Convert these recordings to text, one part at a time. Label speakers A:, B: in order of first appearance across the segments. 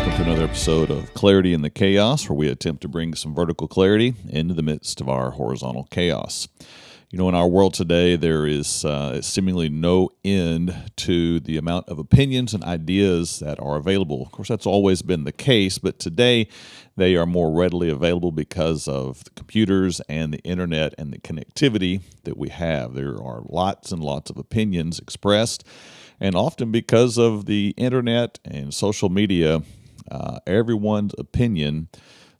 A: welcome to another episode of Clarity in the Chaos, where we attempt to bring some vertical clarity into the midst of our horizontal chaos. You know, in our world today, there is seemingly no end to the amount of opinions and ideas that are available. Of course, that's always been the case, but today they are more readily available because of the computers and the internet and the connectivity that we have. There are lots and lots of opinions expressed, and often because of the internet and social media, everyone's opinion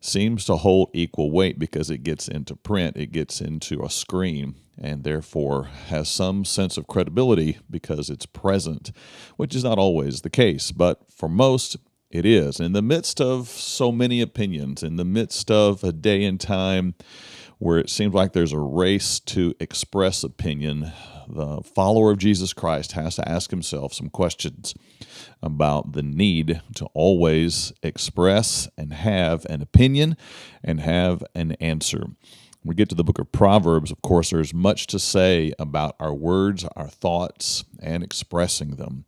A: seems to hold equal weight because it gets into print, it gets into a screen, and therefore has some sense of credibility because it's present, which is not always the case, but for most, it is. In the midst of so many opinions, in the midst of a day and time where it seems like there's a race to express opinion, the follower of Jesus Christ has to ask himself some questions about the need to always express and have an opinion and have an answer. When we get to the book of Proverbs, of course, there's much to say about our words, our thoughts, and expressing them.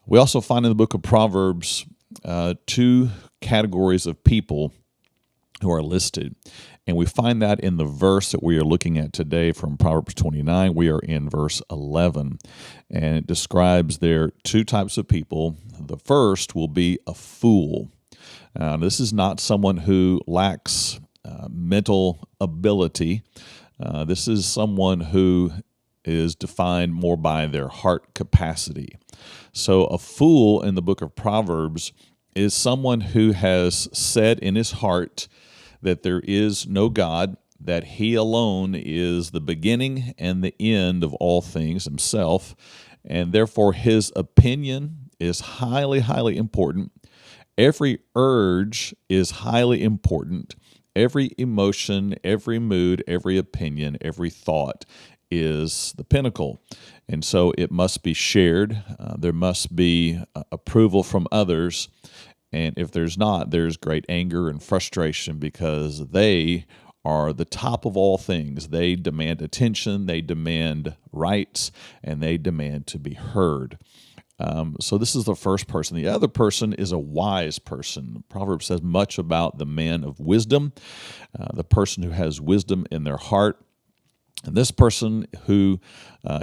A: We also find in the book of Proverbs two categories of people who are listed. And we find that in the verse that we are looking at today from Proverbs 29. We are in verse 11, and it describes there two types of people. The first will be a fool. This is not someone who lacks mental ability. This is someone who is defined more by their heart capacity. So a fool in the book of Proverbs is someone who has said in his heart that there is no God, that he alone is the beginning and the end of all things himself, and therefore his opinion is highly, highly important. Every urge is highly important. Every emotion, every mood, every opinion, every thought is the pinnacle. And so it must be shared. There must be approval from others. And if there's not, there's great anger and frustration because they are the top of all things. They demand attention, they demand rights, and they demand to be heard. So this is the first person. The other person is a wise person. Proverbs says much about the man of wisdom, the person who has wisdom in their heart. And this person who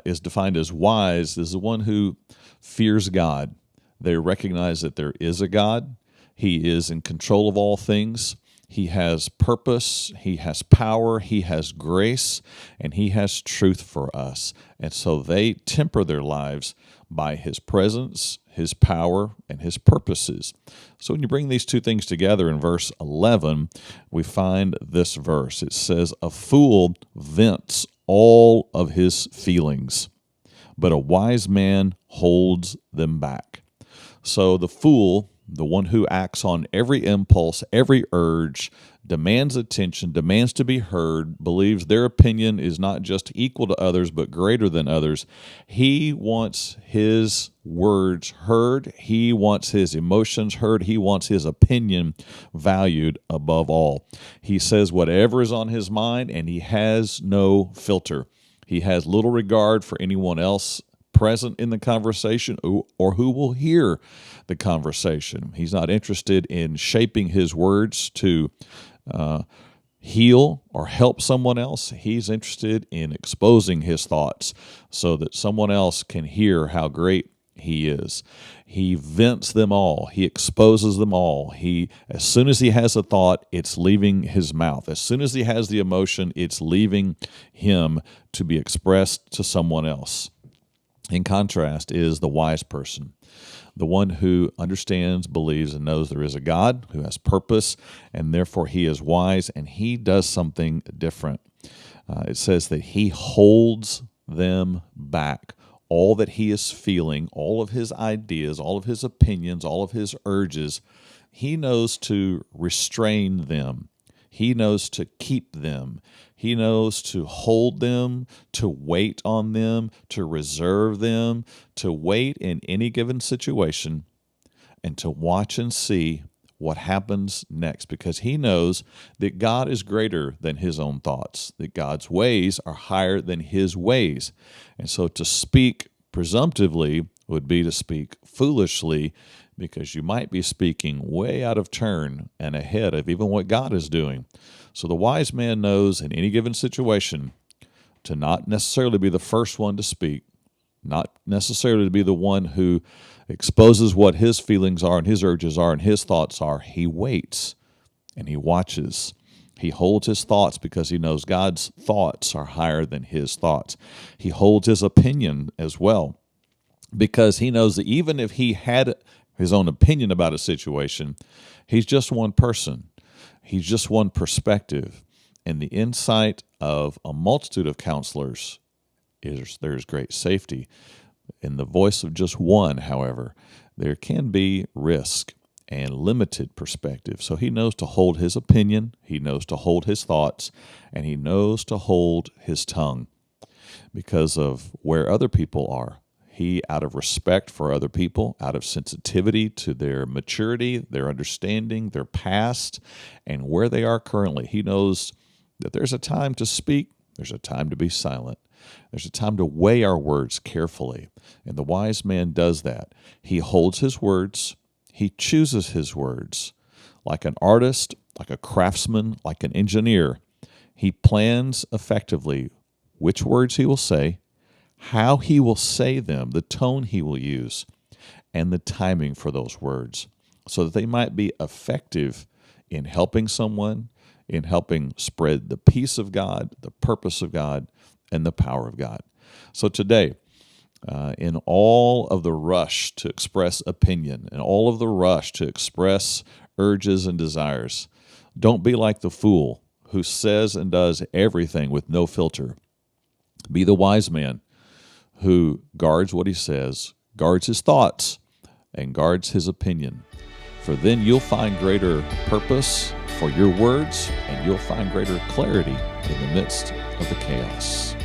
A: is defined as wise is the one who fears God. They recognize that there is a God. He is in control of all things. He has purpose. He has power. He has grace. And he has truth for us. And so they temper their lives by his presence, his power, and his purposes. So when you bring these two things together in verse 11, we find this verse. It says, "A fool vents all of his feelings, but a wise man holds them back." So the fool, the one who acts on every impulse, every urge, demands attention, demands to be heard, believes their opinion is not just equal to others, but greater than others. He wants his words heard. He wants his emotions heard. He wants his opinion valued above all. He says whatever is on his mind, and he has no filter. He has little regard for anyone else present in the conversation or who will hear the conversation. He's not interested in shaping his words to heal or help someone else. He's interested in exposing his thoughts so that someone else can hear how great he is. He vents them all. He exposes them all. As soon as he has a thought, it's leaving his mouth. As soon as he has the emotion, it's leaving him to be expressed to someone else. In contrast is the wise person, the one who understands, believes, and knows there is a God who has purpose, and therefore he is wise, and he does something different. It says that he holds them back. All that he is feeling, all of his ideas, all of his opinions, all of his urges, he knows to restrain them. He knows to keep them. He knows to hold them, to wait on them, to reserve them, to wait in any given situation, and to watch and see what happens next, because he knows that God is greater than his own thoughts, that God's ways are higher than his ways. And so to speak presumptively would be to speak foolishly, because you might be speaking way out of turn and ahead of even what God is doing. So the wise man knows in any given situation to not necessarily be the first one to speak, not necessarily to be the one who exposes what his feelings are and his urges are and his thoughts are. He waits and he watches. He holds his thoughts because he knows God's thoughts are higher than his thoughts. He holds his opinion as well because he knows that even if he had his own opinion about a situation, he's just one person. He's just one perspective. And the insight of a multitude of counselors there's great safety. In the voice of just one, however, there can be risk and limited perspective. So he knows to hold his opinion, he knows to hold his thoughts, and he knows to hold his tongue because of where other people are. He, out of respect for other people, out of sensitivity to their maturity, their understanding, their past, and where they are currently, he knows that there's a time to speak, there's a time to be silent. There's a time to weigh our words carefully, and the wise man does that. He holds his words. He chooses his words. Like an artist, like a craftsman, like an engineer, he plans effectively which words he will say, how he will say them, the tone he will use, and the timing for those words, so that they might be effective in helping someone, in helping spread the peace of God, the purpose of God, and the power of God. So today, in all of the rush to express opinion and all of the rush to express urges and desires, don't be like the fool who says and does everything with no filter. Be the wise man who guards what he says, guards his thoughts, and guards his opinion. For then you'll find greater purpose for your words, and you'll find greater clarity in the midst of the chaos.